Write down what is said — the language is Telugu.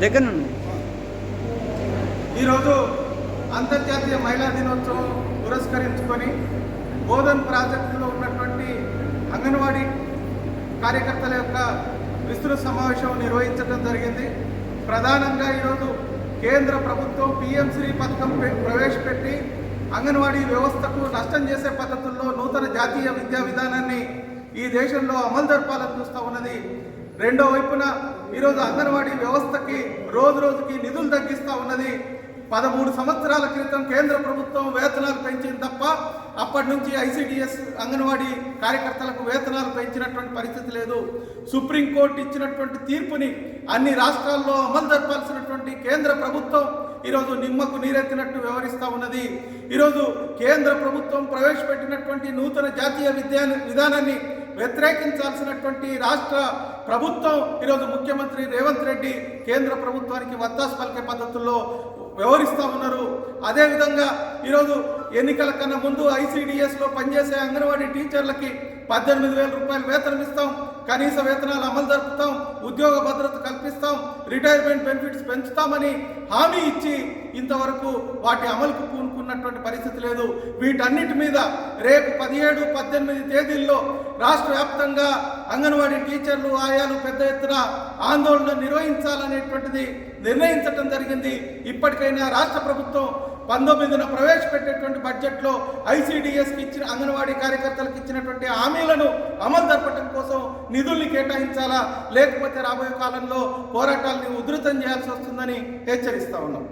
దగ్గర నుండి ఈరోజు అంతర్జాతీయ మహిళా దినోత్సవం పురస్కరించుకొని బోధన్ ప్రాజెక్టులో ఉన్నటువంటి అంగన్వాడీ కార్యకర్తల యొక్క విస్తృత సమావేశం నిర్వహించడం జరిగింది. ప్రధానంగా ఈరోజు కేంద్ర ప్రభుత్వం పిఎంశ్రీ పథకం ప్రవేశపెట్టి అంగన్వాడీ వ్యవస్థకు నష్టం చేసే పద్ధతుల్లో నూతన జాతీయ విద్యా విధానాన్ని ఈ దేశంలో అమలు జరపాలని చూస్తూ ఉన్నది. రెండో వైపున ఈరోజు అంగన్వాడీ వ్యవస్థకి రోజు రోజుకి నిధులు తగ్గిస్తూ ఉన్నది. 13 సంవత్సరాల క్రితం కేంద్ర ప్రభుత్వం వేతనాలు పెంచింది తప్ప అప్పటి నుంచి ఐసిడిఎస్ అంగన్వాడీ కార్యకర్తలకు వేతనాలు పెంచినటువంటి పరిస్థితి లేదు. సుప్రీంకోర్టు ఇచ్చినటువంటి తీర్పుని అన్ని రాష్ట్రాల్లో అమలు జరపాల్సినటువంటి కేంద్ర ప్రభుత్వం ఈరోజు నిమ్మకు నీరెత్తినట్టు వ్యవహరిస్తూ ఉన్నది. ఈరోజు కేంద్ర ప్రభుత్వం ప్రవేశపెట్టినటువంటి నూతన జాతీయ విధానాన్ని వ్యతిరేకించాల్సినటువంటి రాష్ట్ర ప్రభుత్వం ఈరోజు ముఖ్యమంత్రి రేవంత్ రెడ్డి కేంద్ర ప్రభుత్వానికి వత్తాసు పలికే పద్ధతుల్లో వ్యవహరిస్తూ ఉన్నారు. అదేవిధంగా ఈరోజు ఎన్నికల కన్నా ముందు ఐసిడిఎస్లో పనిచేసే అంగన్వాడీ టీచర్లకి 18,000 రూపాయలు వేతనం ఇస్తాం, కనీస వేతనాలు అమలు జరుపుతాం, ఉద్యోగ భద్రత కల్పిస్తాం, రిటైర్మెంట్ బెనిఫిట్స్ పెంచుతామని హామీ ఇచ్చి ఇంతవరకు వాటి అమలుకు పూనుకున్నటువంటి పరిస్థితి లేదు. వీటన్నిటి మీద రేపు 17, 18 తేదీల్లో రాష్ట్ర వ్యాప్తంగా అంగన్వాడీ టీచర్లు ఆయాలు పెద్ద ఎత్తున ఆందోళన నిర్వహించాలనేటువంటిది నిర్ణయించడం జరిగింది. ఇప్పటికైనా రాష్ట్ర ప్రభుత్వం 19న ప్రవేశపెట్టేటువంటి బడ్జెట్లో ఐసిడిఎస్కి ఇచ్చిన అంగన్వాడీ కార్యకర్తలకు ఇచ్చినటువంటి హామీలను అమలు జరపడం కోసం నిధుల్ని కేటాయించాలా, లేకపోతే రాబోయే కాలంలో పోరాటాలని ఉధృతం చేయాల్సి వస్తుందని హెచ్చరిస్తా ఉన్నాం.